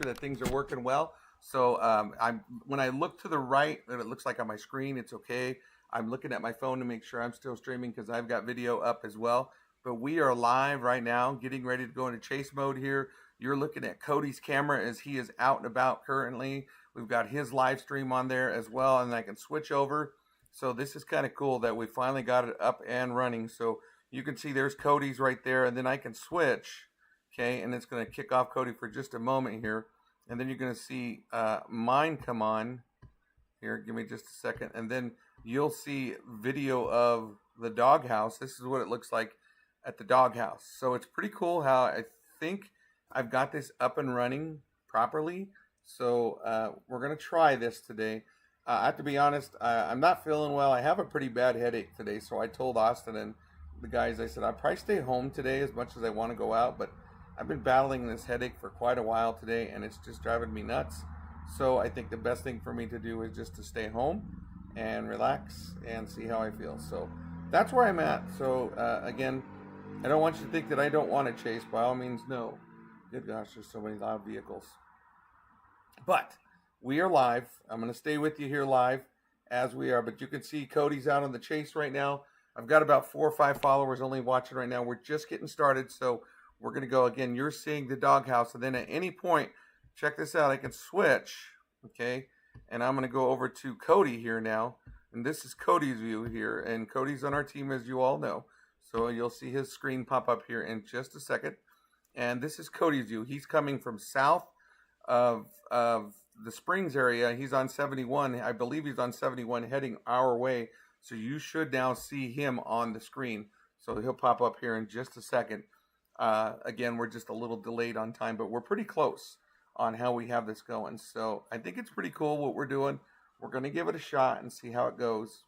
sure that things are working well. So when I look to the right, and it looks like on my screen, it's okay. I'm looking at my phone to make sure I'm still streaming because I've got video up as well. But we are live right now, getting ready to go into chase mode here. You're looking at Cody's camera as he is out and about currently. We've got his live stream on there as well, and I can switch over. So this is kind of cool that we finally got it up and running. So you can see there's Cody's right there, and then I can switch, okay, and it's going to kick off Cody for just a moment here, and then you're going to see mine come on here. Give me just a second, and then you'll see video of the doghouse. This is what it looks like at the doghouse. So it's pretty cool how I think I've got this up and running properly. So we're going to try this today. I have to be honest, I'm not feeling well. I have a pretty bad headache today, so I told Austin and the guys, I said, I'll probably stay home today as much as I want to go out, but I've been battling this headache for quite a while today, and it's just driving me nuts. So I think the best thing for me to do is just to stay home and relax and see how I feel. So that's where I'm at. So again, I don't want you to think that I don't want to chase. By all means, no. Good gosh, there's so many loud vehicles. But we are live. I'm going to stay with you here live as we are. But you can see Cody's out on the chase right now. I've got about 4 or 5 followers only watching right now. We're just getting started. So we're going to go again. You're seeing the doghouse. And then at any point, check this out. I can switch. Okay. And I'm going to go over to Cody here now. And this is Cody's view here. And Cody's on our team, as you all know. So you'll see his screen pop up here in just a second. And this is Cody's view. He's coming from south of the Springs area. He's on 71. I believe he's on 71 heading our way. So you should now see him on the screen. So he'll pop up here in just a second. Again, we're just a little delayed on time, but we're pretty close on how we have this going. So I think it's pretty cool what we're doing. We're going to give it a shot and see how it goes.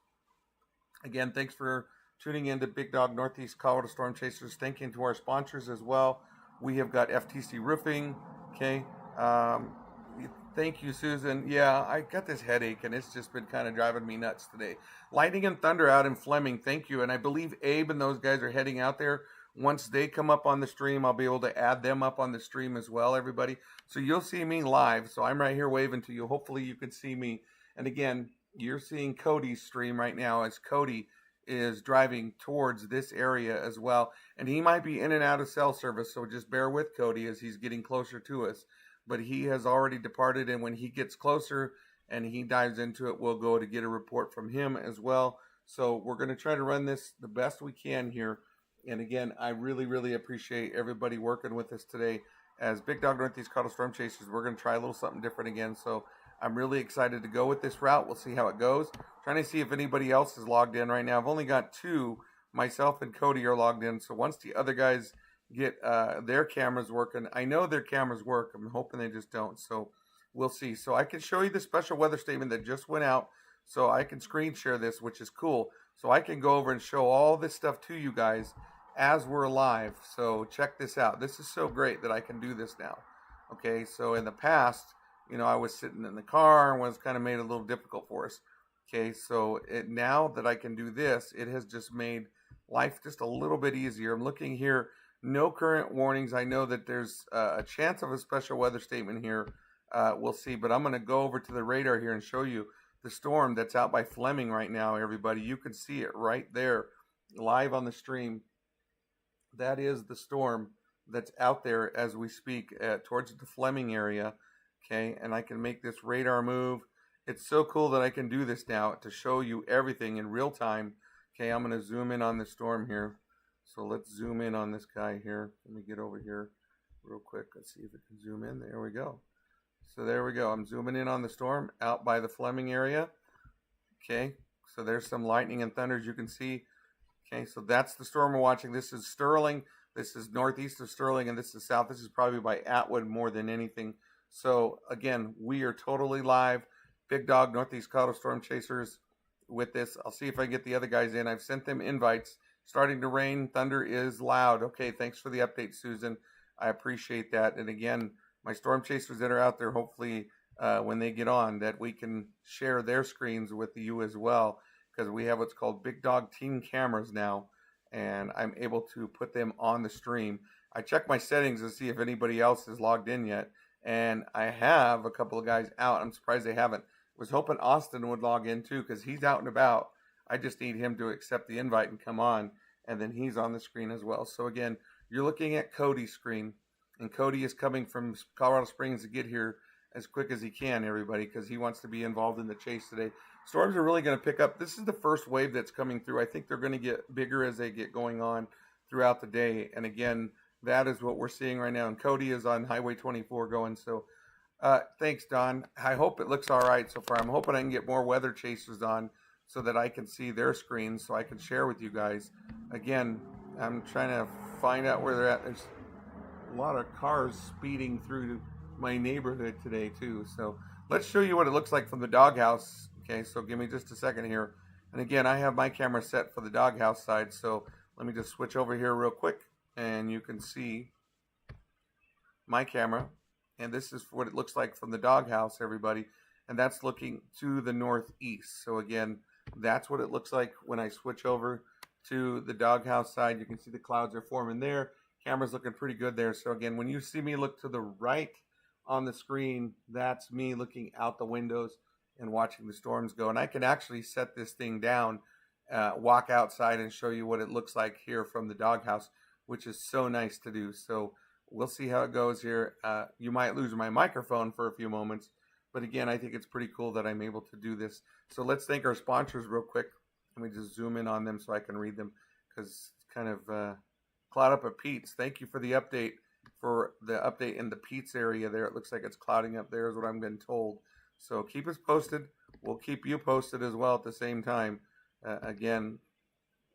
Again, thanks for tuning in to Big Dog Northeast Colorado Storm Chasers. Thank you to our sponsors as well. We have got FTC Roofing. Okay. Thank you, Susan. Yeah, I got this headache, and it's just been kind of driving me nuts today. Lightning and Thunder out in Fleming. Thank you. And I believe Abe and those guys are heading out there. Once they come up on the stream, I'll be able to add them up on the stream as well, everybody. So you'll see me live. So I'm right here waving to you. Hopefully you can see me. And again, you're seeing Cody's stream right now as Cody is driving towards this area as well. And he might be in and out of cell service, so just bear with Cody as he's getting closer to us. But he has already departed, and when he gets closer and he dives into it, we'll go to get a report from him as well. So we're going to try to run this the best we can here. And again, I really, really appreciate everybody working with us today. As Big Dog Northeast Colorado Storm Chasers, we're going to try a little something different again. So I'm really excited to go with this route. We'll see how it goes. Trying to see if anybody else is logged in right now. I've only got 2. Myself and Cody are logged in. So once the other guys get their cameras working, I know their cameras work. I'm hoping they just don't. So we'll see. So I can show you the special weather statement that just went out. So I can screen share this, which is cool. So I can go over and show all this stuff to you guys as we're live. So check this out. This is so great that I can do this now. Okay, so in the past, you know, I was sitting in the car and was kind of made it a little difficult for us. Okay, so now that I can do this, it has just made life just a little bit easier. I'm looking here, no current warnings. I know that there's a chance of a special weather statement here. We'll see, but I'm going to go over to the radar here and show you the storm that's out by Fleming right now, everybody. You can see it right there live on the stream. That is the storm that's out there as we speak towards the Fleming area. Okay, and I can make this radar move. It's so cool that I can do this now to show you everything in real time. Okay, I'm going to zoom in on the storm here. So let's zoom in on this guy here. Let me get over here real quick. Let's see if it can zoom in. There we go. So there we go. I'm zooming in on the storm out by the Fleming area. Okay, so there's some lightning and thunder as you can see. Okay, so that's the storm we're watching. This is Sterling. This is northeast of Sterling, and this is south. This is probably by Atwood more than anything. So again, we are totally live. Big Dog Northeast Colorado Storm Chasers with this. I'll see if I get the other guys in. I've sent them invites. Starting to rain. Thunder is loud. Okay, thanks for the update, Susan. I appreciate that. And again, my storm chasers that are out there, hopefully when they get on, that we can share their screens with you as well, because we have what's called Big Dog Team cameras now, and I'm able to put them on the stream. I check my settings to see if anybody else is logged in yet, and I have a couple of guys out. I'm surprised they haven't. Was hoping Austin would log in too because he's out and about. I just need him to accept the invite and come on, and then he's on the screen as well. So again, you're looking at Cody's screen, and Cody is coming from Colorado Springs to get here as quick as he can, everybody, because he wants to be involved in the chase today. Storms are really going to pick up. This is the first wave that's coming through. I think they're going to get bigger as they get going on throughout the day. And again, that is what we're seeing right now. And Cody is on Highway 24 going. So thanks, Don. I hope it looks all right so far. I'm hoping I can get more weather chasers on so that I can see their screens so I can share with you guys. Again, I'm trying to find out where they're at. There's a lot of cars speeding through my neighborhood today too. So let's show you what it looks like from the doghouse. Okay, so give me just a second here. And again, I have my camera set for the doghouse side. So let me just switch over here real quick and you can see my camera. And this is what it looks like from the doghouse, everybody. And that's looking to the northeast. So again, that's what it looks like when I switch over to the doghouse side. You can see the clouds are forming there. Camera's looking pretty good there. So again, when you see me look to the right on the screen, that's me looking out the windows and watching the storms go. And I can actually set this thing down, walk outside and show you what it looks like here from the doghouse, which is so nice to do. So we'll see how it goes here. You might lose my microphone for a few moments, but again, I think it's pretty cool that I'm able to do this. So let's thank our sponsors real quick. Let me just zoom in on them so I can read them because it's kind of cloud up at Pete's. Thank you for the update. For the update in the Pete's area there. It looks like it's clouding up there is what I'm been told. So keep us posted. We'll keep you posted as well at the same time. Again,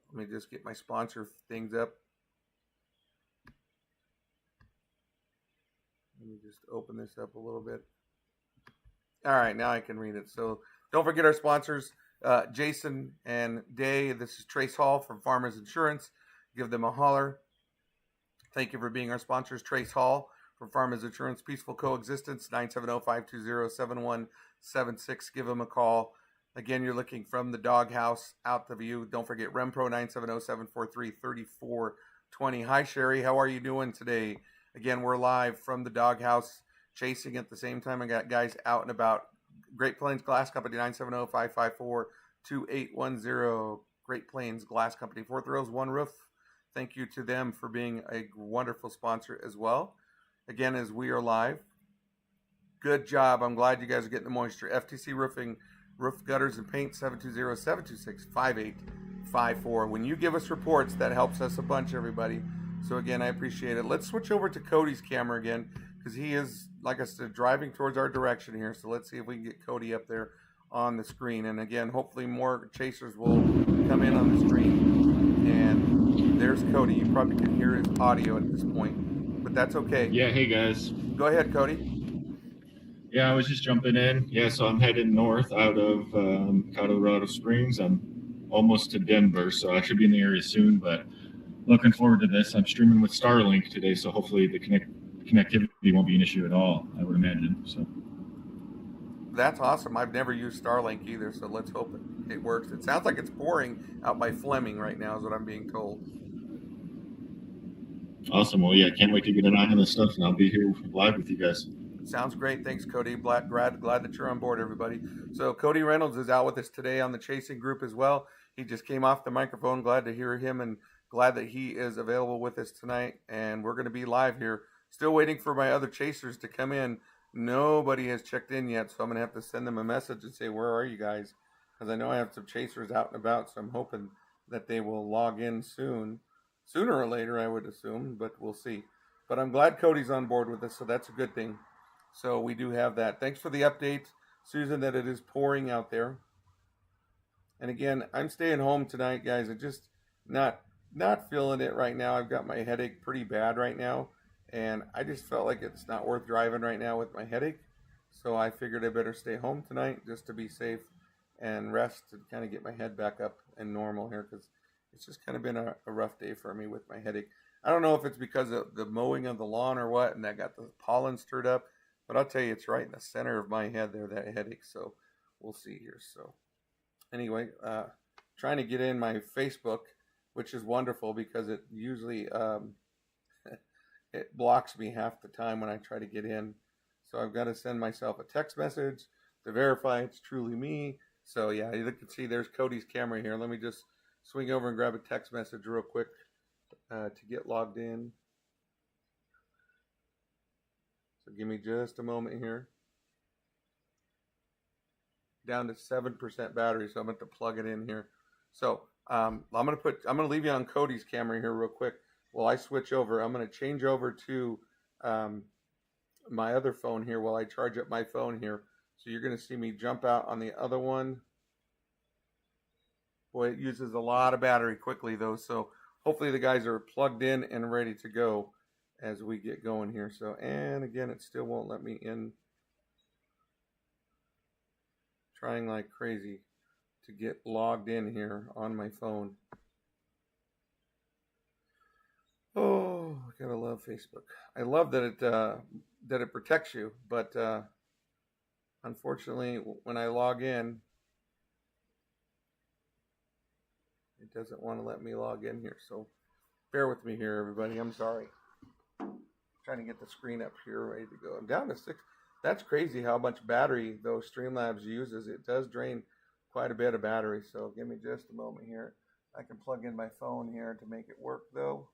let me just get my sponsor things up. Let me just open this up a little bit. All right, now I can read it. So don't forget our sponsors, Jason and Day. This is Trace Hall from Farmers Insurance. Give them a holler. Thank you for being our sponsors. Trace Hall from Farmers Insurance, Peaceful Coexistence, 970-520-7176. Give them a call. Again, you're looking from the doghouse out the view. Don't forget RemPro, 970-743-3420. Hi, Sherry. How are you doing today? Again, we're live from the doghouse, chasing at the same time. I got guys out and about. Great Plains Glass Company, 970-554-2810. Great Plains Glass Company, 4 Thrills, 1 Roof. Thank you to them for being a wonderful sponsor as well. Again, as we are live. Good job. I'm glad you guys are getting the moisture. FTC Roofing, Roof Gutters and Paint, 720-726-5854. When you give us reports, that helps us a bunch, everybody. So again, I appreciate it. Let's switch over to Cody's camera again because he is, like I said, driving towards our direction here. So let's see if we can get Cody up there on the screen. And again, hopefully more chasers will come in on the screen. And there's Cody. You probably can hear his audio at this point, but that's okay. Yeah, hey guys. Go ahead, Cody. Yeah, I was just jumping in. Yeah, so I'm heading north out of Colorado Springs. I'm almost to Denver, so I should be in the area soon, but looking forward to this. I'm streaming with Starlink today, so hopefully the connectivity won't be an issue at all, I would imagine. So that's awesome. I've never used Starlink either, so let's hope it works. It sounds like it's pouring out by Fleming right now is what I'm being told. Awesome. Well, yeah, can't wait to get an eye on this stuff, and I'll be here live with you guys. Sounds great. Thanks, Cody. Glad that you're on board, everybody. So Cody Reynolds is out with us today on the chasing group as well. He just came off the microphone. Glad to hear him and glad that he is available with us tonight. And we're going to be live here. Still waiting for my other chasers to come in. Nobody has checked in yet, so I'm going to have to send them a message and say, where are you guys? Because I know I have some chasers out and about, so I'm hoping that they will log in soon. Sooner or later, I would assume, but we'll see. But I'm glad Cody's on board with us, so that's a good thing. So we do have that. Thanks for the update, Susan, that it is pouring out there. And again, I'm staying home tonight, guys. I'm just not feeling it right now. I've got my headache pretty bad right now. And I just felt like it's not worth driving right now with my headache. So I figured I better stay home tonight just to be safe and rest and kind of get my head back up and normal here because it's just kind of been a rough day for me with my headache. I don't know if it's because of the mowing of the lawn or what, and I got the pollen stirred up. But I'll tell you, it's right in the center of my head there, that headache. So we'll see here. So anyway, trying to get in my Facebook, which is wonderful because it usually it blocks me half the time when I try to get in. So I've got to send myself a text message to verify it's truly me. So yeah, you can see there's Cody's camera here. Let me just swing over and grab a text message real quick to get logged in. So give me just a moment here. Down to 7% battery, so I'm going to plug it in here. So I'm going to leave you on Cody's camera here real quick while I switch over. I'm going to change over to my other phone here while I charge up my phone here. So you're going to see me jump out on the other one. Boy, it uses a lot of battery quickly though, so hopefully the guys are plugged in and ready to go as we get going here. So, and again, it still won't let me in. Trying like crazy to get logged in here on my phone. Oh, I gotta love Facebook. I love that it protects you, but unfortunately, when I log in, it doesn't want to let me log in here. So bear with me here, everybody. I'm sorry. Trying to get the screen up here ready to go. I'm down to 6. That's crazy how much battery those Streamlabs uses. It does drain quite a bit of battery. So give me just a moment here. I can plug in my phone here to make it work though.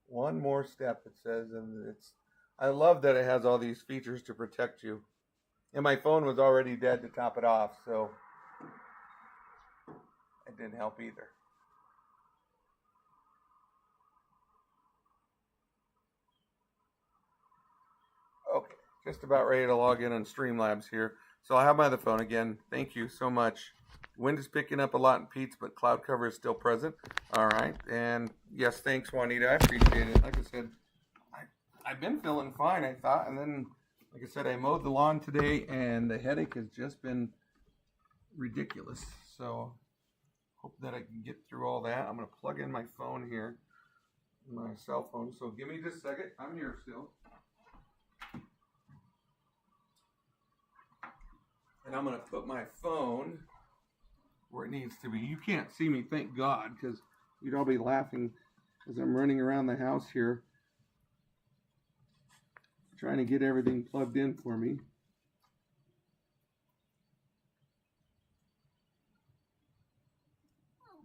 One more step, it says, and I love that it has all these features to protect you. And my phone was already dead to top it off, so it didn't help either. Okay, just about ready to log in on Streamlabs here. So I have my other phone again. Thank you so much. Wind is picking up a lot in Pete's, but cloud cover is still present. All right, and yes, thanks, Juanita. I appreciate it. Like I said, I've been feeling fine, I thought, and then, like I said, I mowed the lawn today, and the headache has just been ridiculous. So hope that I can get through all that. I'm going to plug in my phone here, my cell phone. So give me just a second. I'm here still. And I'm going to put my phone where it needs to be. You can't see me, thank God, because you'd all be laughing as I'm running around the house here trying to get everything plugged in for me.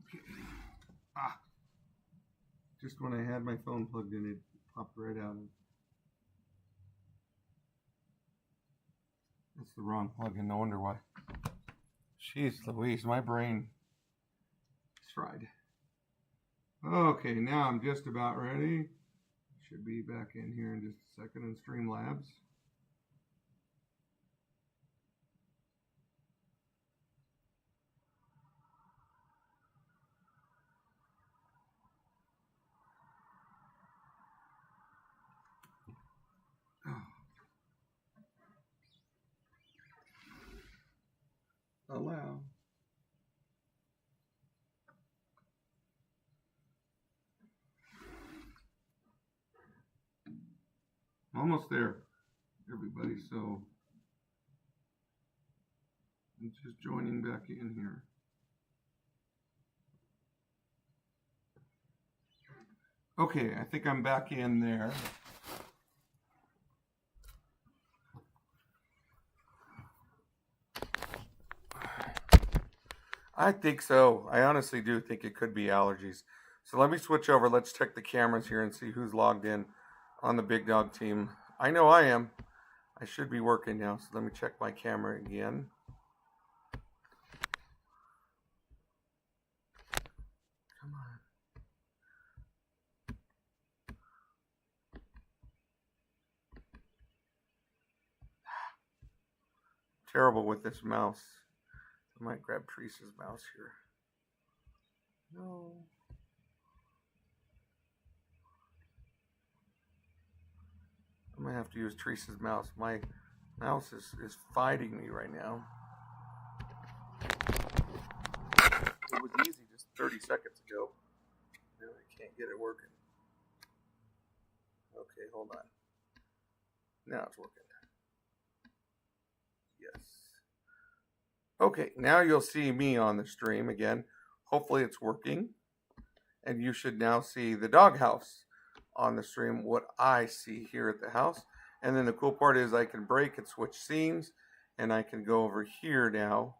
Okay. Just when I had my phone plugged in, it popped right out. That's the wrong plug-in, no wonder why. Jeez Louise, my brain is fried. Okay, now I'm just about ready. Should be back in here in just a second in Streamlabs. Allow. Almost there, everybody. So I'm just joining back in here. Okay, I think I'm back in there. I think so. I honestly do think it could be allergies. So let me switch over. Let's check the cameras here and see who's logged in on the Big Dog team. I know I am. I should be working now. So let me check my camera again. Come on. Terrible with this mouse. I might grab Teresa's mouse here. No. I'm gonna have to use Teresa's mouse. My mouse is fighting me right now. It was easy just 30 seconds ago. Now I can't get it working. Okay, hold on. Now it's working. Yes. Okay, now you'll see me on the stream again. Hopefully it's working. And you should now see the doghouse on the stream, what I see here at the house. And then the cool part is I can break and switch scenes, and I can go over here now,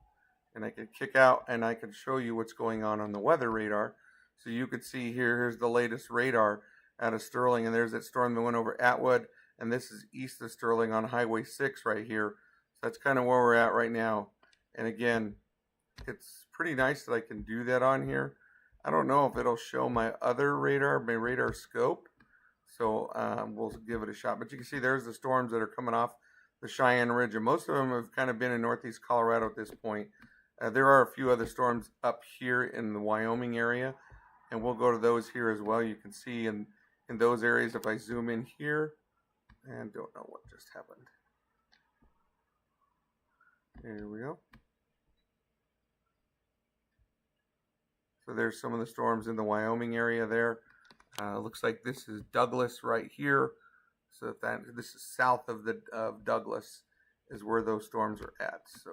and I can kick out, and I can show you what's going on the weather radar. So you could see here's the latest radar out of Sterling, and there's that storm that went over Atwood, and this is east of Sterling on Highway 6 right here. So that's kind of where we're at right now. And again, it's pretty nice that I can do that on here. I don't know if it'll show my other radar, my radar scope. So we'll give it a shot. But you can see there's the storms that are coming off the Cheyenne Ridge. And most of them have kind of been in northeast Colorado at this point. There are a few other storms up here in the Wyoming area. And we'll go to those here as well. You can see in those areas if I zoom in here. And don't know what just happened. Here we go. So there's some of the storms in the Wyoming area there. Looks like this is Douglas right here. So if this is south of Douglas is where those storms are at. So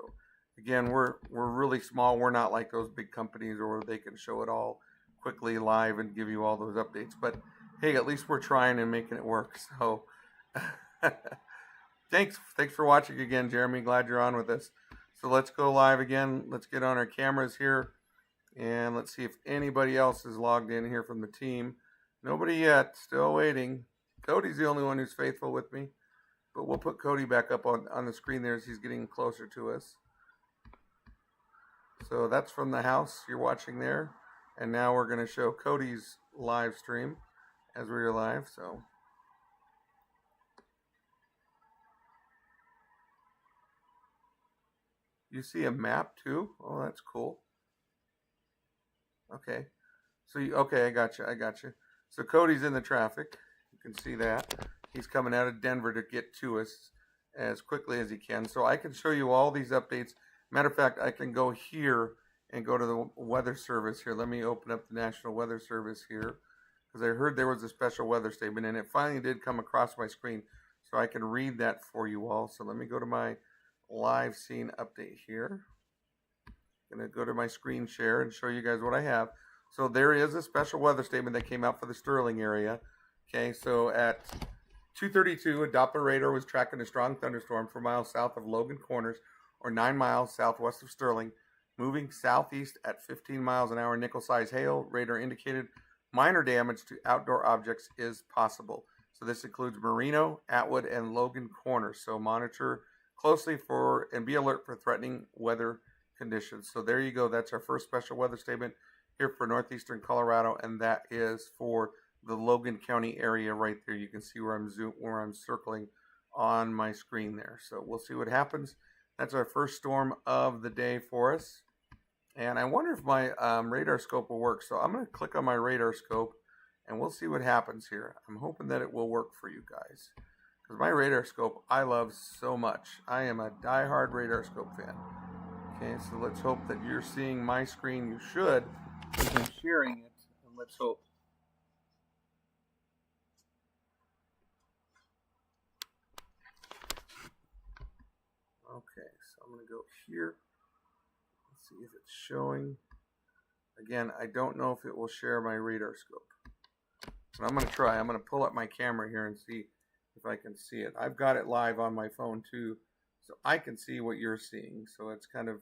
again, we're really small. We're not like those big companies where they can show it all quickly live and give you all those updates. But hey, at least we're trying and making it work. So thanks for watching again, Jeremy. Glad you're on with us. So let's go live again. Let's get on our cameras here. And let's see if anybody else is logged in here from the team. Nobody yet. Still waiting. Cody's the only one who's faithful with me. But we'll put Cody back up on the screen there as he's getting closer to us. So that's from the house you're watching there. And now we're going to show Cody's live stream as we're live. So you see a map too? Oh, that's cool. Okay, so okay, I got you. So Cody's in the traffic. You can see that. He's coming out of Denver to get to us as quickly as he can. So I can show you all these updates. Matter of fact, I can go here and go to the weather service here. Let me open up the National Weather Service here because I heard there was a special weather statement, and it finally did come across my screen. So I can read that for you all. So let me go to my live scene update here. Going to go to my screen share and show you guys what I have. So there is a special weather statement that came out for the Sterling area. Okay, so at 2:32, a Doppler radar was tracking a strong thunderstorm 4 miles south of Logan Corners, or 9 miles southwest of Sterling, moving southeast at 15 miles an hour. Nickel-sized hail. Radar indicated minor damage to outdoor objects is possible. So this includes Merino, Atwood, and Logan Corners. So monitor closely for and be alert for threatening weather conditions. So there you go. That's our first special weather statement here for northeastern Colorado, and that is for the Logan County area right there. You can see where I'm circling on my screen there. So we'll see what happens. That's our first storm of the day for us. And I wonder if my radar scope will work. So I'm going to click on my radar scope and we'll see what happens here. I'm hoping that it will work for you guys because my radar scope I love so much. I am a diehard radar scope fan. Okay, so let's hope that you're seeing my screen. You should, because I'm sharing it, and let's hope. Okay, so I'm going to go here. Let's see if it's showing. Again, I don't know if it will share my radar scope. But I'm going to try. I'm going to pull up my camera here and see if I can see it. I've got it live on my phone too, so I can see what you're seeing. So it's kind of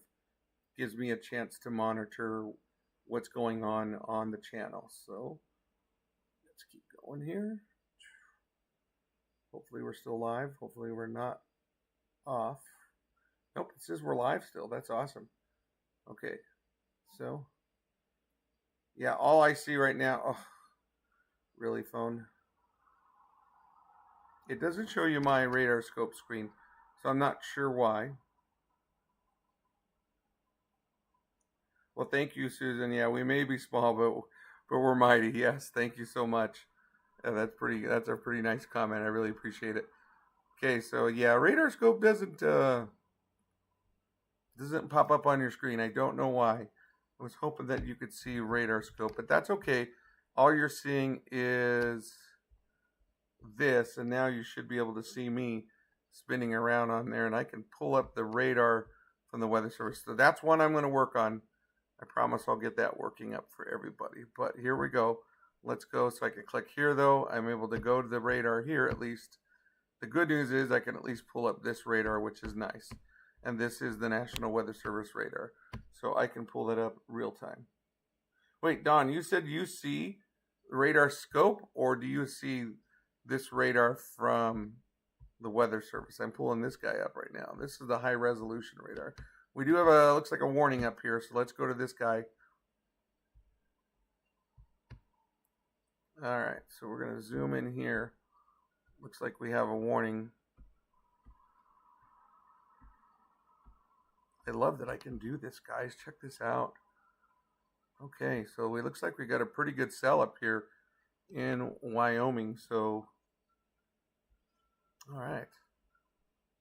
gives me a chance to monitor what's going on the channel. So let's keep going here. Hopefully we're still live. Hopefully we're not off. Nope, it says we're live still. That's awesome. Okay, so yeah, all I see right now, oh, really phone? It doesn't show you my radar scope screen, so I'm not sure why. Well, thank you, Susan. Yeah, we may be small, but we're mighty. Yes, thank you so much. That's a pretty nice comment. I really appreciate it. Okay, so yeah, radar scope doesn't pop up on your screen. I don't know why. I was hoping that you could see radar scope, but that's okay. All you're seeing is this, and now you should be able to see me spinning around on there, and I can pull up the radar from the Weather Service. So that's one I'm going to work on. I promise I'll get that working up for everybody. But here we go. Let's go. So I can click here, though. I'm able to go to the radar here at least. The good news is I can at least pull up this radar, which is nice. And this is the National Weather Service radar. So I can pull that up real time. Wait, Don, you said you see radar scope, or do you see this radar from the Weather Service? I'm pulling this guy up right now. This is the high resolution radar. We do have a, looks like a warning up here, so let's go to this guy. All right, so we're going to zoom in here. Looks like we have a warning. I love that I can do this, guys. Check this out. Okay, so it looks like we got a pretty good cell up here in Wyoming. So, all right.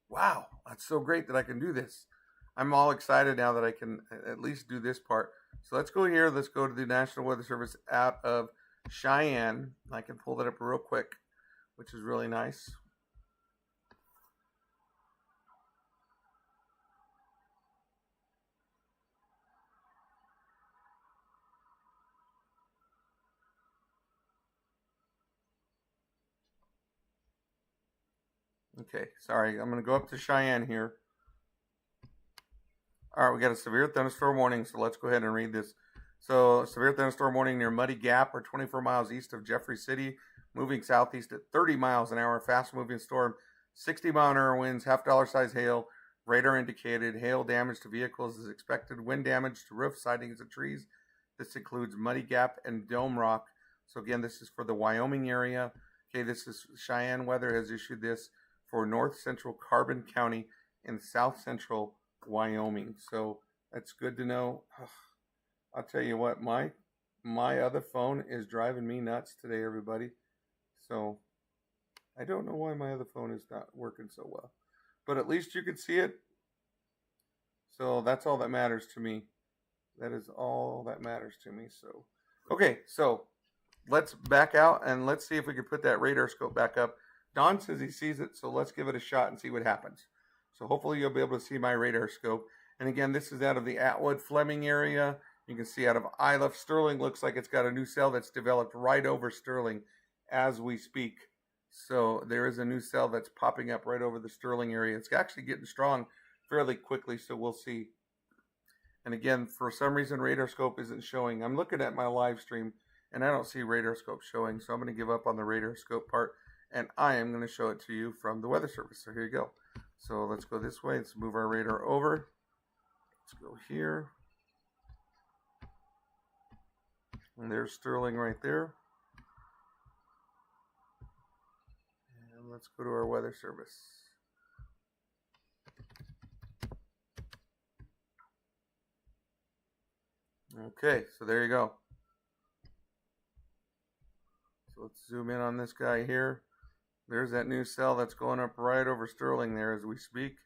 Wow, that's so great that I can do this. I'm all excited now that I can at least do this part. So let's go here. Let's go to the National Weather Service out of Cheyenne. I can pull that up real quick, which is really nice. Okay, sorry. I'm going to go up to Cheyenne here. All right, we got a severe thunderstorm warning, so let's go ahead and read this. So, severe thunderstorm warning near Muddy Gap, or 24 miles east of Jeffrey City, moving southeast at 30 miles an hour, fast-moving storm, 60-mile-an-hour winds, half-dollar size hail, radar indicated. Hail damage to vehicles is expected. Wind damage to roofs, sidings, and trees. This includes Muddy Gap and Dome Rock. So again, this is for the Wyoming area. Okay, this is Cheyenne Weather has issued this for north central Carbon County in south central Wyoming. So that's good to know. I'll tell you what, my other phone is driving me nuts today, everybody. So I don't know why my other phone is not working so well, but at least you can see it. So that's all that matters to me. That is all that matters to me. So, okay, so let's back out and let's see if we can put that radar scope back up. Don says he sees it, so let's give it a shot and see what happens. So hopefully you'll be able to see my radar scope. And again, this is out of the Atwood Fleming area. You can see out of Isla Sterling, looks like it's got a new cell that's developed right over Sterling as we speak. So there is a new cell that's popping up right over the Sterling area. It's actually getting strong fairly quickly, so we'll see. And again, for some reason, radar scope isn't showing. I'm looking at my live stream, and I don't see radar scope showing, so I'm going to give up on the radar scope part, and I am going to show it to you from the Weather Service. So here you go. So let's go this way. Let's move our radar over. Let's go here. And there's Sterling right there. And let's go to our Weather Service. Okay, so there you go. So let's zoom in on this guy here. There's that new cell that's going up right over Sterling there as we speak.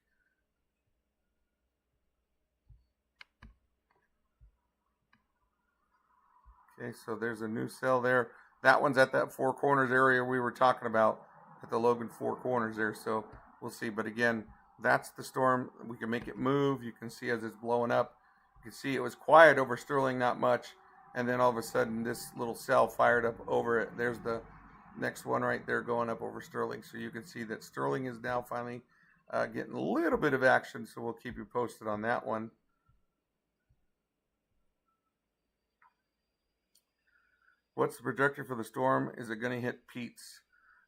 Okay, so there's a new cell there. That one's at that Four Corners area we were talking about, at the Logan Four Corners there. So we'll see. But again, that's the storm. We can make it move. You can see as it's blowing up. You can see it was quiet over Sterling, not much. And then all of a sudden, this little cell fired up over it. There's the next one right there going up over Sterling. So you can see that Sterling is now finally getting a little bit of action. So we'll keep you posted on that one. What's the projection for the storm? Is it going to hit Pete's?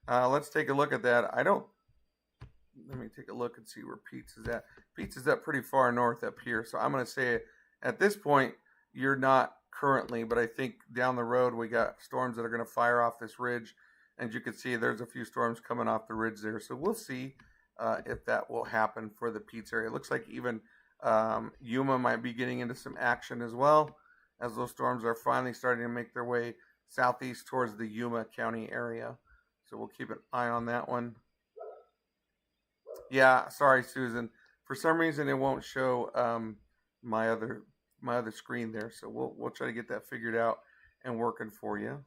Let's take a look at that. Let me take a look and see where Pete's is at. Pete's is up pretty far north up here. So I'm going to say at this point, you're not currently, but I think down the road we got storms that are going to fire off this ridge. And you can see there's a few storms coming off the ridge there. So we'll see if that will happen for the Pete's area. It looks like even Yuma might be getting into some action as well, as those storms are finally starting to make their way southeast towards the Yuma County area. So we'll keep an eye on that one. Yeah, sorry, Susan. For some reason, it won't show my other screen there. So we'll try to get that figured out and working for you.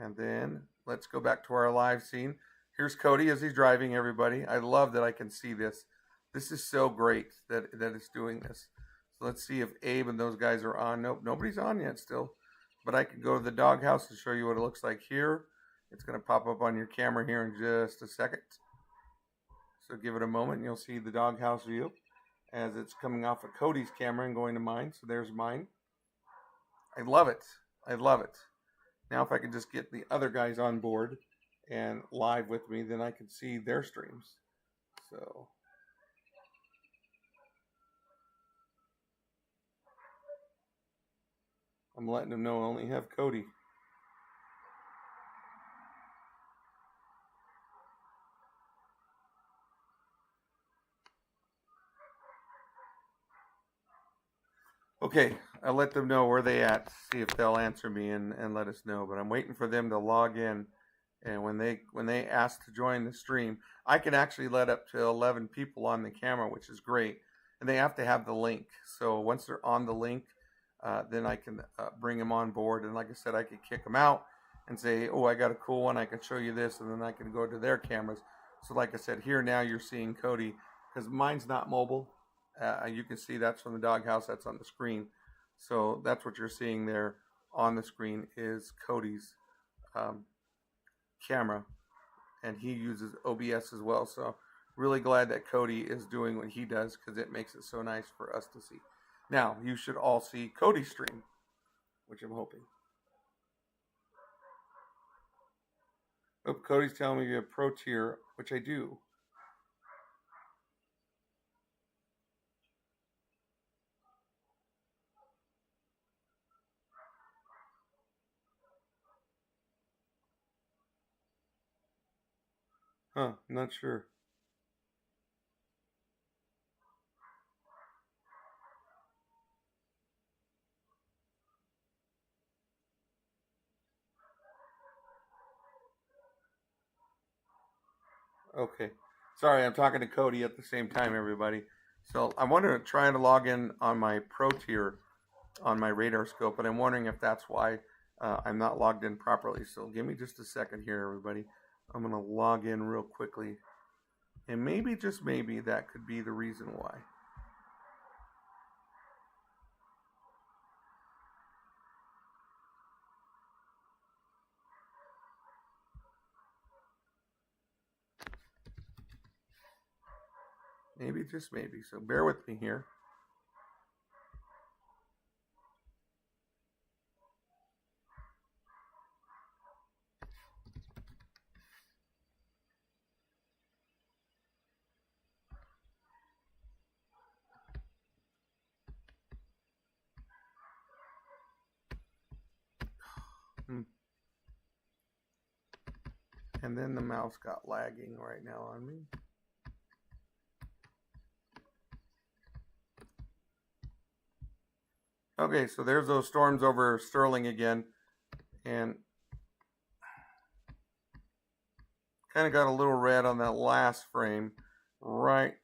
And then let's go back to our live scene. Here's Cody as he's driving, everybody. I love that I can see this. This is so great that it's doing this. So let's see if Abe and those guys are on. Nope, nobody's on yet still. But I can go to the doghouse and show you what it looks like here. It's going to pop up on your camera here in just a second. So give it a moment and you'll see the doghouse view as it's coming off of Cody's camera and going to mine. So there's mine. I love it. I love it. Now if I could just get the other guys on board and live with me, then I can see their streams. So I'm letting them know I only have Cody. Okay, I let them know where they at, see if they'll answer me and let us know. But I'm waiting for them to log in, and when they ask to join the stream, I can actually let up to 11 people on the camera, which is great. And they have to have the link. So once they're on the link, then I can bring them on board. And like I said, I could kick them out and say, oh, I got a cool one. I can show you this, and then I can go to their cameras. So like I said, here now you're seeing Cody because mine's not mobile. You can see that's from the doghouse. That's on the screen. So that's what you're seeing there on the screen is Cody's camera. And he uses OBS as well. So really glad that Cody is doing what he does because it makes it so nice for us to see. Now, you should all see Cody's stream, which I'm hoping. Oh, Cody's telling me you have pro tier, which I do. Huh, I'm not sure. Okay. Sorry, I'm talking to Cody at the same time, everybody. So I wanted to try to log in on my pro tier on my radar scope, but I'm wondering if that's why I'm not logged in properly. So give me just a second here, everybody. I'm going to log in real quickly. And maybe, just maybe, that could be the reason why. Maybe, just maybe. So bear with me here. And then the mouse got lagging right now on me. Okay, so there's those storms over Sterling again. And kind of got a little red on that last frame. Right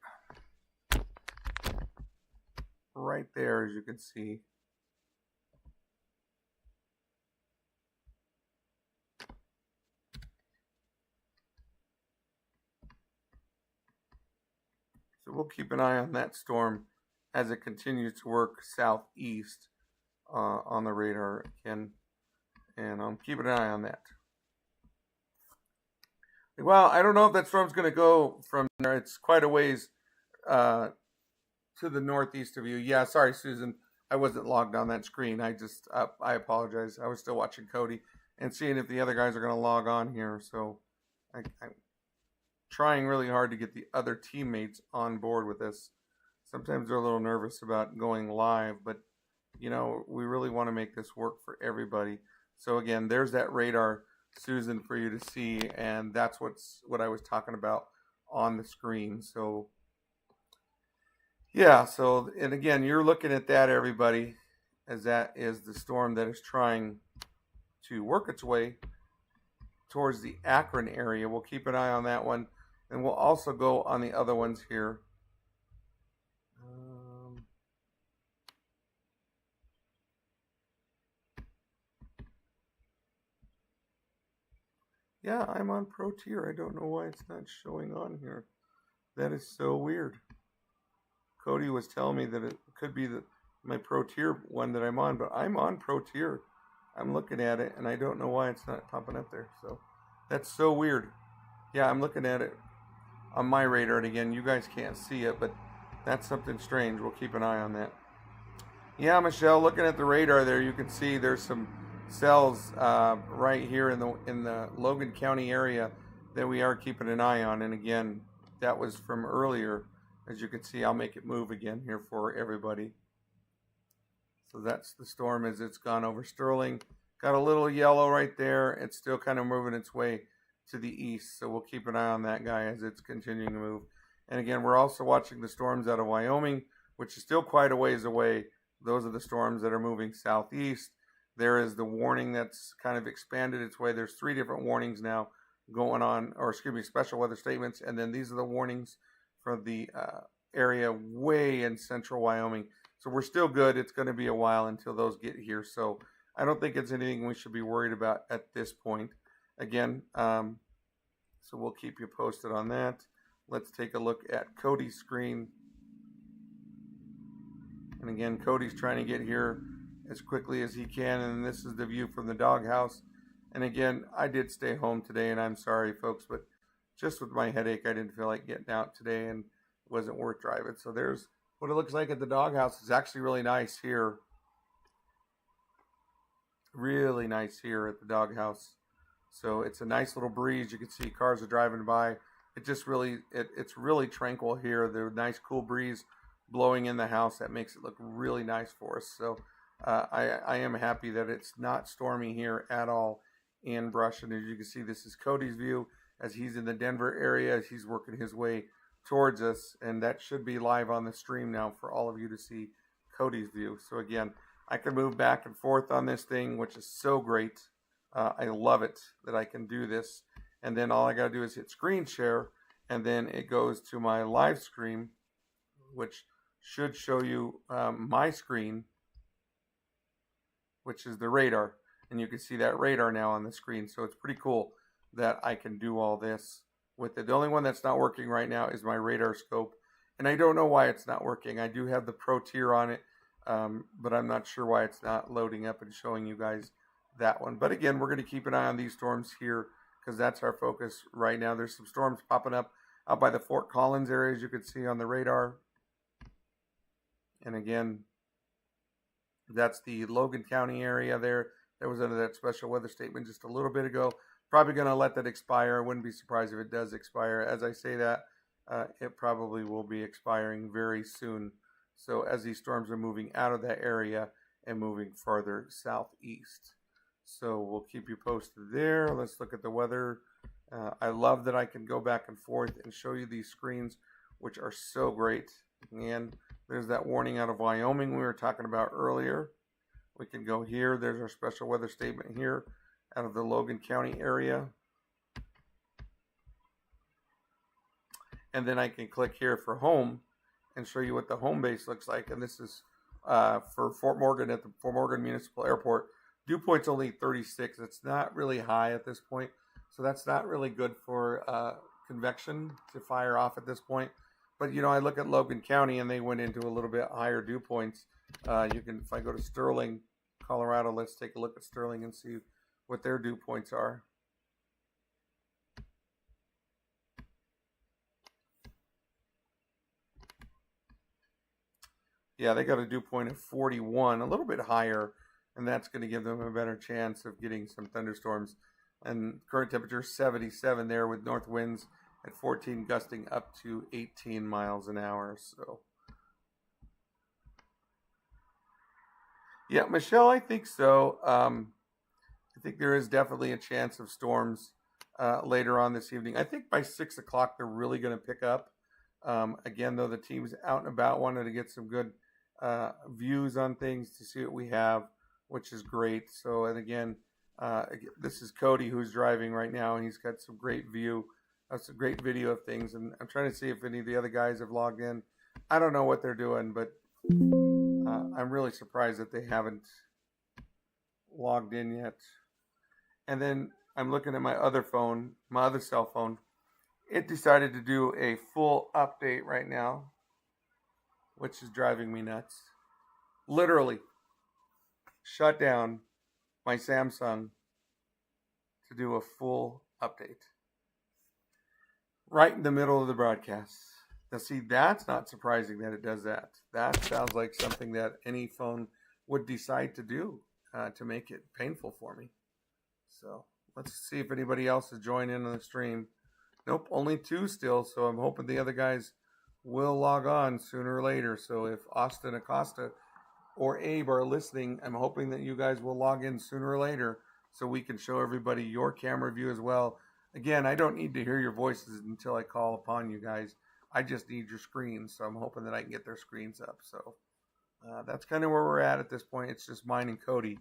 there, as you can see. So we'll keep an eye on that storm as it continues to work southeast on the radar again. And I'm keeping an eye on that. Well, I don't know if that storm's going to go from there. It's quite a ways to the northeast of you. Yeah, sorry, Susan. I wasn't logged on that screen. I apologize. I was still watching Cody and seeing if the other guys are going to log on here. So I'm trying really hard to get the other teammates on board with this. Sometimes they're a little nervous about going live, but you know, we really want to make this work for everybody. So again, there's that radar, Susan, for you to see, and that's what I was talking about on the screen. So yeah, so and again, you're looking at that, everybody, as that is the storm that is trying to work its way towards the Akron area. We'll keep an eye on that one, and we'll also go on the other ones here. Yeah, I'm on pro tier. I don't know why it's not showing on here. That is so weird. Cody was telling me that it could be my Pro Tier one that I'm on, but I'm on Pro Tier. I'm looking at it, and I don't know why it's not popping up there. So that's so weird. Yeah, I'm looking at it on my radar, and again, you guys can't see it, but that's something strange. We'll keep an eye on that. Yeah, Michelle, looking at the radar there, you can see there's some cells right here in the Logan County area that we are keeping an eye on. And again, that was from earlier. As you can see, I'll make it move again here for everybody. So that's the storm as it's gone over Sterling. Got a little yellow right there. It's still kind of moving its way to the east. So we'll keep an eye on that guy as it's continuing to move. And again, we're also watching the storms out of Wyoming, which is still quite a ways away. Those are the storms that are moving southeast. There is the warning that's kind of expanded its way. There's 3 different warnings now going on, or excuse me, special weather statements. And then these are the warnings for the area way in central Wyoming. So we're still good. It's going to be a while until those get here. So I don't think it's anything we should be worried about at this point. Again, so we'll keep you posted on that. Let's take a look at Cody's screen. And again, Cody's trying to get here as quickly as he can. And this is the view from the doghouse. And again, I did stay home today, and I'm sorry, folks, but just with my headache, I didn't feel like getting out today, and it wasn't worth driving. So there's what it looks like at the doghouse. It's actually really nice here. Really nice here at the doghouse. So it's a nice little breeze. You can see cars are driving by. It just really, it's really tranquil here. There's a nice cool breeze blowing in the house that makes it look really nice for us. So I am happy that it's not stormy here at all in Brush. And as you can see, this is Cody's view as he's in the Denver area, as he's working his way towards us. And that should be live on the stream now for all of you to see Cody's view. So again, I can move back and forth on this thing, which is so great. I love it that I can do this. And then all I got to do is hit screen share, and then it goes to my live stream, which should show you my screen, which is the radar. And you can see that radar now on the screen. So it's pretty cool that I can do all this with it. The only one that's not working right now is my radar scope. And I don't know why it's not working. I do have the Pro Tier on it, but I'm not sure why it's not loading up and showing you guys that one. But again, we're going to keep an eye on these storms here because that's our focus right now. There's some storms popping up out by the Fort Collins area, as you can see on the radar. And again, that's the Logan County area there. That was under that special weather statement just a little bit ago. Probably going to let that expire. I wouldn't be surprised if it does expire. As I say that, it probably will be expiring very soon. So as these storms are moving out of that area and moving farther southeast. So we'll keep you posted there. Let's look at the weather. I love that I can go back and forth and show you these screens, which are so great. And there's that warning out of Wyoming we were talking about earlier. We can go here. There's our special weather statement here out of the Logan County area. And then I can click here for home and show you what the home base looks like. And this is for Fort Morgan at the Fort Morgan Municipal Airport. Dew point's only 36. It's not really high at this point. So that's not really good for convection to fire off at this point. But, you know, I look at Logan County and they went into a little bit higher dew points. You can, if I go to Sterling, Colorado, let's take a look at Sterling and see what their dew points are. Yeah, they got a dew point of 41, a little bit higher, and that's going to give them a better chance of getting some thunderstorms. And current temperature 77 there with north winds at 14, gusting up to 18 miles an hour. So, yeah, Michelle, I think so. I think there is definitely a chance of storms later on this evening. I think by 6 o'clock they're really going to pick up. Again, though, the team's out and about, wanted to get some good views on things to see what we have, which is great. So, and again, this is Cody who's driving right now, and he's got some great view, some great video of things. And I'm trying to see if any of the other guys have logged in. I don't know what they're doing, but I'm really surprised that they haven't logged in yet. And then I'm looking at my other phone, my other cell phone. It decided to do a full update right now. which is driving me nuts. Literally shut down my Samsung to do a full update right in the middle of the broadcast. Now, see, that's not surprising that it does that. That sounds like something that any phone would decide to do to make it painful for me. So let's see if anybody else is joining in on the stream. Nope, only 2 still. So I'm hoping the other guys will log on sooner or later. So if Austin Acosta or Abe are listening, I'm hoping that you guys will log in sooner or later so we can show everybody your camera view as well. Again, I don't need to hear your voices until I call upon you guys. I just need your screens, so I'm hoping that I can get their screens up. So that's kind of where we're at this point. It's just mine and Cody.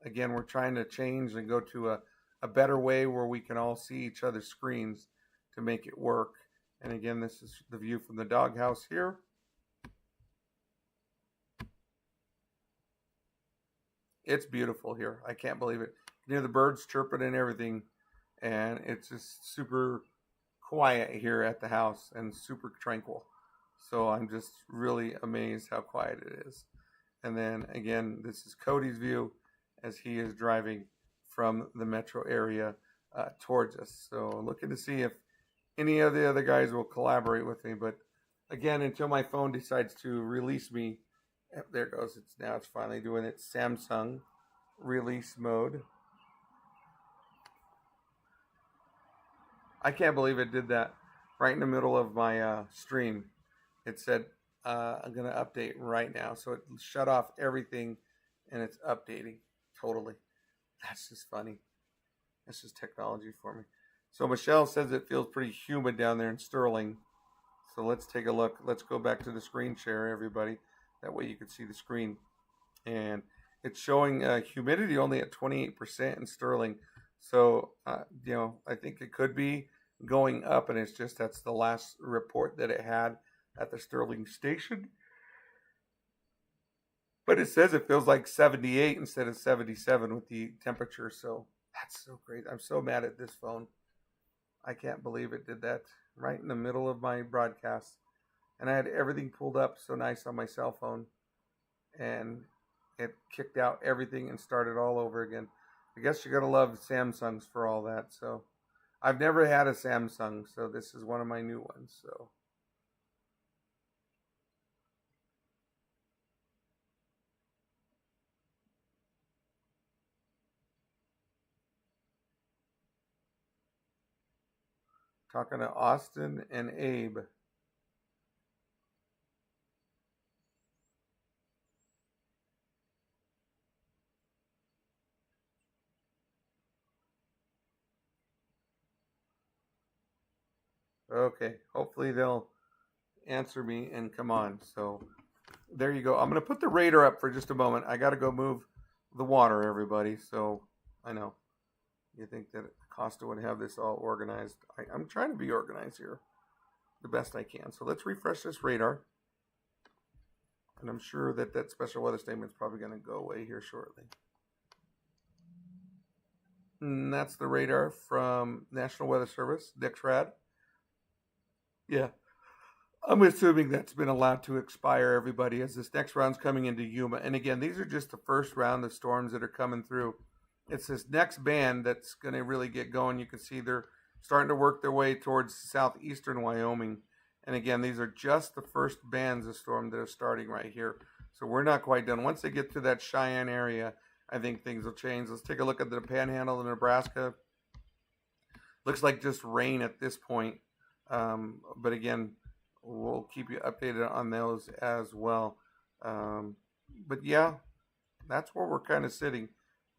Again, we're trying to change and go to a better way where we can all see each other's screens to make it work. And again, this is the view from the doghouse here. It's beautiful here. I can't believe it. You hear the birds chirping and everything, and it's just super quiet here at the house and super tranquil. So I'm just really amazed how quiet it is. And then again, this is Cody's view as he is driving from the metro area towards us. So looking to see if any of the other guys will collaborate with me. But again, until my phone decides to release me, there it goes. It's finally doing its Samsung release mode. I can't believe it did that right in the middle of my stream. It said, I'm going to update right now. So it shut off everything and it's updating totally. That's just funny. That's just technology for me. So Michelle says it feels pretty humid down there in Sterling. So let's take a look. Let's go back to the screen share, everybody. That way you can see the screen. And it's showing humidity only at 28% in Sterling. So, I think it could be going up, and it's just that's the last report that it had at the Sterling station. But it says it feels like 78 instead of 77 with the temperature. So that's so great. I'm so mad at this phone. I can't believe it did that right in the middle of my broadcast. And I had everything pulled up so nice on my cell phone. And it kicked out everything and started all over again. I guess you're going to love Samsungs for all that. So I've never had a Samsung, so this is one of my new ones. So talking to Austin and Abe. Okay, hopefully they'll answer me and come on. So there you go. I'm going to put the radar up for just a moment. I got to go move the water, everybody. So I know you think that Costa would have this all organized. I'm trying to be organized here the best I can. So let's refresh this radar. And I'm sure that that special weather statement is probably going to go away here shortly. And that's the radar from National Weather Service, NEXRAD. Yeah, I'm assuming that's been allowed to expire, everybody, as this next round's coming into Yuma. And again, these are just the first round of storms that are coming through. It's this next band that's going to really get going. You can see they're starting to work their way towards southeastern Wyoming. And again, these are just the first bands of storm that are starting right here. So we're not quite done. Once they get to that Cheyenne area, I think things will change. Let's take a look at the panhandle of Nebraska. Looks like just rain at this point. But again, we'll keep you updated on those as well. But yeah, that's where we're kind of sitting.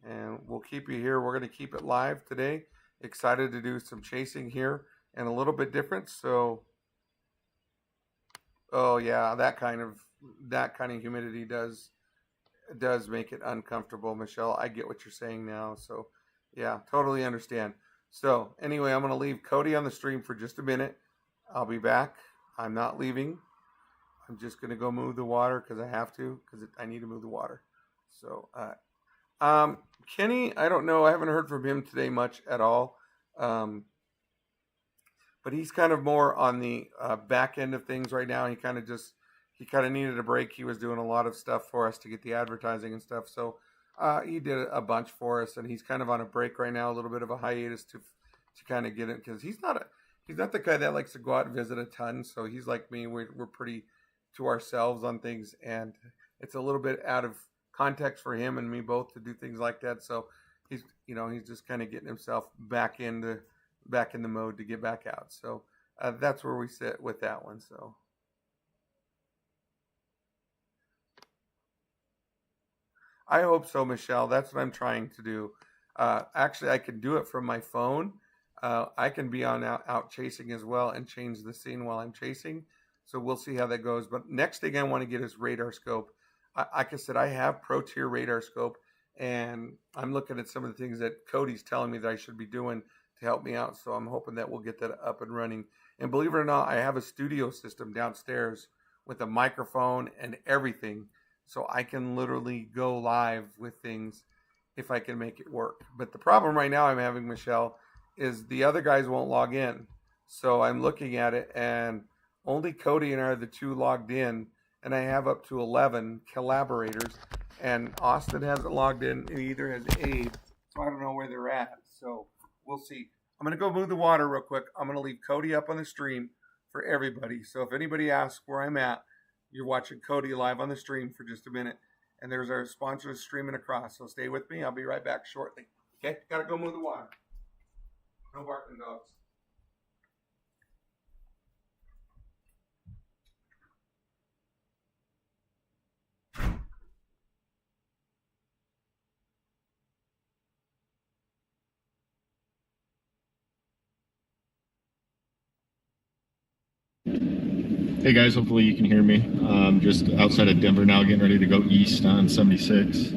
And we'll keep you here. We're going to keep it live today. Excited to do some chasing here and a little bit different. So, oh yeah, that kind of humidity does make it uncomfortable, Michelle. I get what you're saying now. So yeah, totally understand. So anyway, I'm going to leave Cody on the stream for just a minute. I'll be back. I'm not leaving. I'm just going to go move the water because I have to, because I need to move the water. So, Kenny, I don't know. I haven't heard from him today much at all. But he's kind of more on the back end of things right now. He kind of just he kind of needed a break. He was doing a lot of stuff for us to get the advertising and stuff. So he did a bunch for us, and he's kind of on a break right now, a little bit of a hiatus to kind of get it, because he's not the guy that likes to go out and visit a ton. So he's like me. We're pretty to ourselves on things, and it's a little bit out of context for him and me both to do things like that. So he's just kind of getting himself back in the mode to get back out. So that's where we sit with that one. So I hope so, Michelle. That's what I'm trying to do. Actually, I can do it from my phone. I can be out chasing as well and change the scene while I'm chasing. So we'll see how that goes. But next thing I want to get is radar scope. Like I said, I have pro tier radar scope, and I'm looking at some of the things that Cody's telling me that I should be doing to help me out. So I'm hoping that we'll get that up and running. And believe it or not, I have a studio system downstairs with a microphone and everything, so I can literally go live with things if I can make it work. But the problem right now I'm having, Michelle, is the other guys won't log in. So I'm looking at it, and only Cody and I are the two logged in, and I have up to 11 collaborators, and Austin hasn't logged in, and neither has Abe. So I don't know where they're at. So we'll see. I'm going to go move the water real quick. I'm going to leave Cody up on the stream for everybody. So if anybody asks where I'm at, you're watching Cody live on the stream for just a minute. And there's our sponsors streaming across. So stay with me. I'll be right back shortly. Okay? Got to go move the water. No barking dogs. Hey guys, hopefully you can hear me. Just outside of Denver now, getting ready to go east on 76.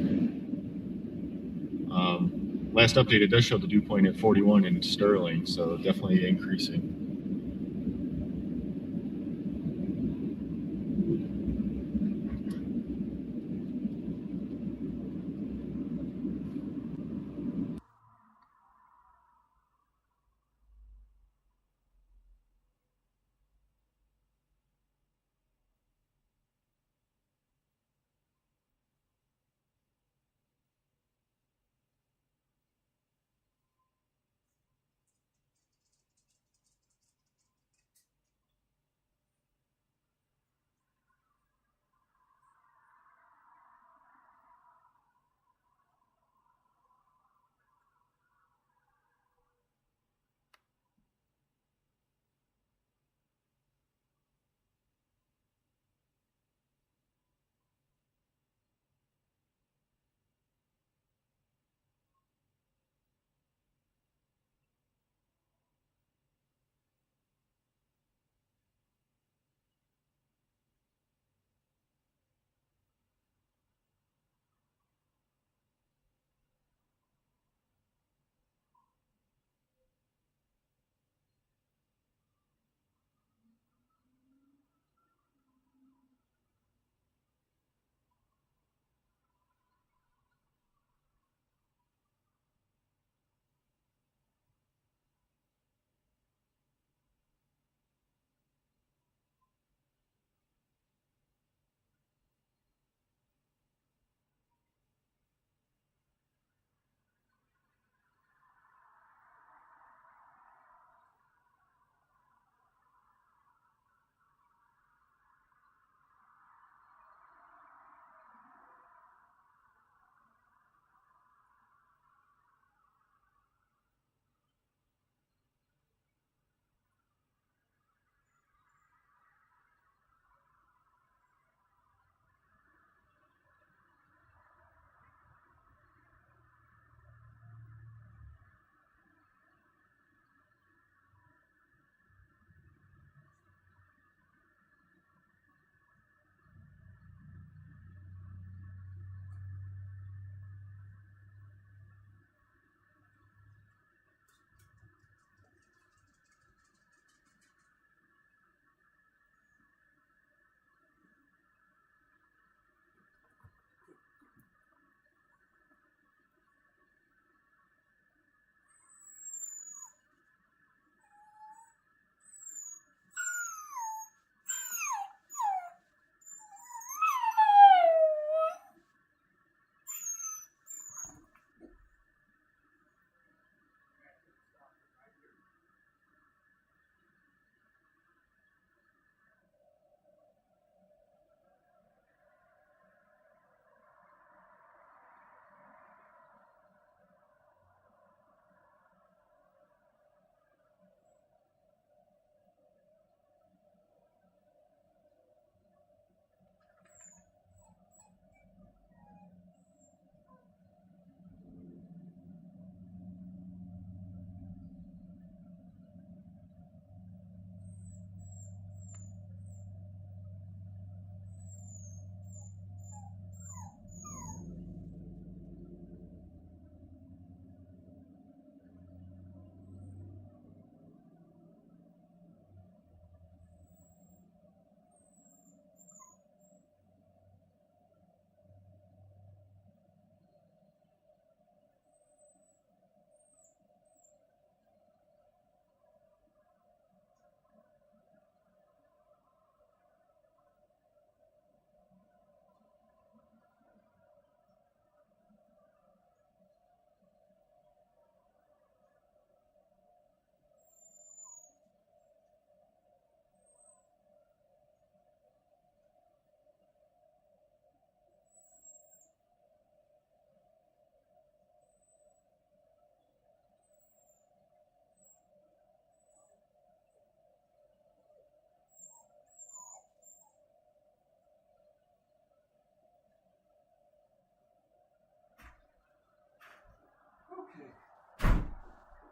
Last update, it does show the dew point at 41 in Sterling, so definitely increasing.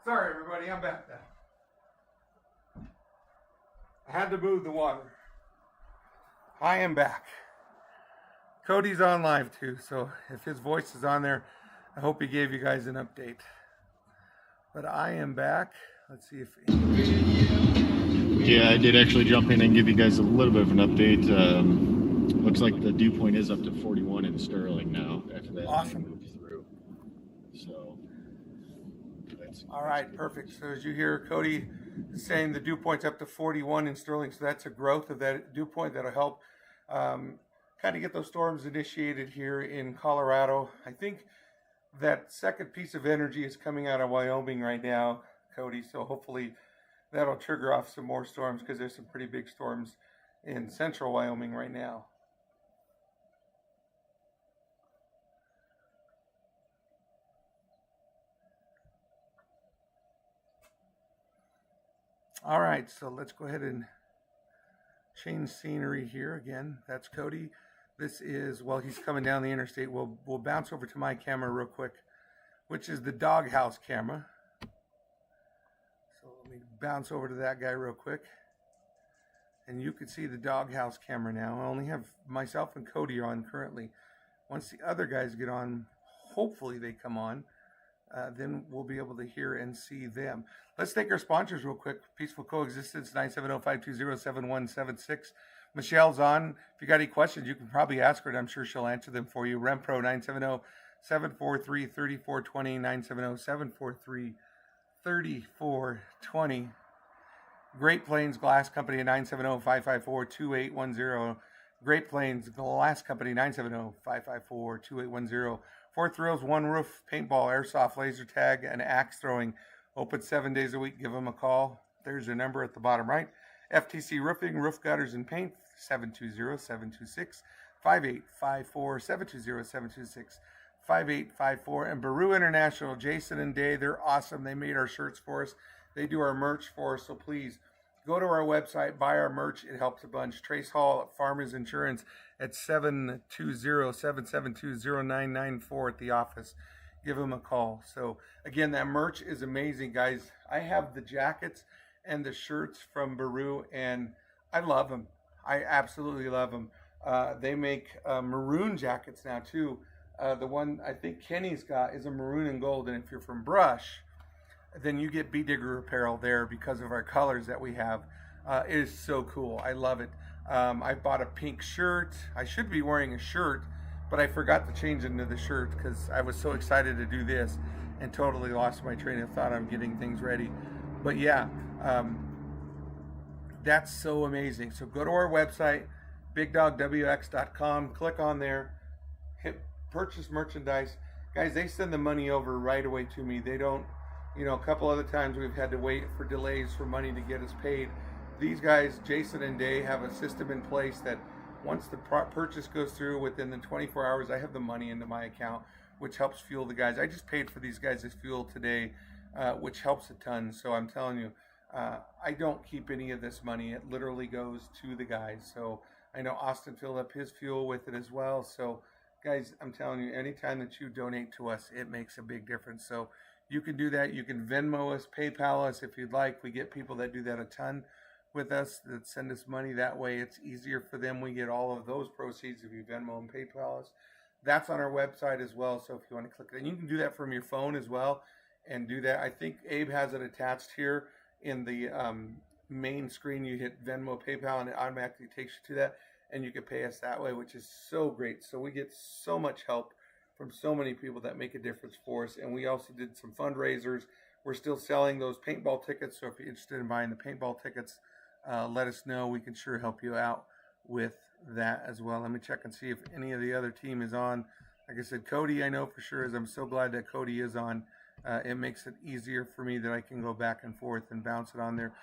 Sorry, everybody, I'm back now. I had to move the water. I am back. Cody's on live too, so if his voice is on there, I hope he gave you guys an update. But I am back. Let's see if... Yeah, I did actually jump in and give you guys a little bit of an update. Looks like the dew point is up to 41 in Sterling now after that awesome moved through. So, all right, perfect. So as you hear Cody saying the dew point's up to 41 in Sterling, so that's a growth of that dew point that'll help kind of get those storms initiated here in Colorado. I think that second piece of energy is coming out of Wyoming right now, Cody, so hopefully that'll trigger off some more storms because there's some pretty big storms in central Wyoming right now. All right, so let's go ahead and change scenery here again. That's Cody. This is, well, he's coming down the interstate. We'll bounce over to my camera real quick, which is the doghouse camera. So let me bounce over to that guy real quick. And you can see the doghouse camera now. I only have myself and Cody on currently. Once the other guys get on, hopefully they come on, then we'll be able to hear and see them. Let's thank our sponsors real quick. Peaceful Coexistence, 970-520-7176. Michelle's on. If you got any questions, you can probably ask her, and I'm sure she'll answer them for you. Rempro, 970-743-3420, 970-743-3420. Great Plains Glass Company at 970-554-2810. Great Plains Glass Company, 970-554-2810. 4 Thrills, One Roof, paintball, airsoft, laser tag, and axe throwing. Open 7 days a week. Give them a call. There's their number at the bottom right. FTC Roofing, roof gutters and paint, 720-726-5854, 720-726-5854. And Baru International, Jason and Day, they're awesome. They made our shirts for us. They do our merch for us, so please go to our website, buy our merch. It helps a bunch. Trace Hall at Farmers Insurance at 720-772-0994 at the office. Give them a call. So again, that merch is amazing, guys. I have the jackets and the shirts from Baru, and I love them. I absolutely love them. They make maroon jackets now too. The one I think Kenny's got is a maroon and gold, and if you're from Brush, then you get Bee Digger apparel there because of our colors that we have. It is so cool. I love it. I bought a pink shirt. I should be wearing a shirt, but I forgot to change into the shirt because I was so excited to do this and totally lost my train of thought on getting things ready. But yeah, that's so amazing. So go to our website, bigdogwx.com, click on there, hit purchase merchandise. Guys, they send the money over right away to me. They don't, a couple other times we've had to wait for delays for money to get us paid. These guys, Jason and Day, have a system in place that once the purchase goes through within the 24 hours, I have the money into my account, which helps fuel the guys. I just paid for these guys' fuel today, which helps a ton. So I'm telling you, I don't keep any of this money. It literally goes to the guys. So I know Austin filled up his fuel with it as well. So guys, I'm telling you, anytime that you donate to us, it makes a big difference. So you can do that. You can Venmo us, PayPal us if you'd like. We get people that do that a ton with us, that send us money. That way it's easier for them. We get all of those proceeds if you Venmo and PayPal us. That's on our website as well. So if you want to click it, and you can do that from your phone as well and do that. I think Abe has it attached here in the main screen. You hit Venmo, PayPal, and it automatically takes you to that, and you can pay us that way, which is so great. So we get so much help from so many people that make a difference for us. And we also did some fundraisers. We're still selling those paintball tickets. So if you're interested in buying the paintball tickets, let us know. We can sure help you out with that as well. Let me check and see if any of the other team is on. Like I said, Cody, I know for sure is. I'm so glad that Cody is on. It makes it easier for me that I can go back and forth and bounce it on there.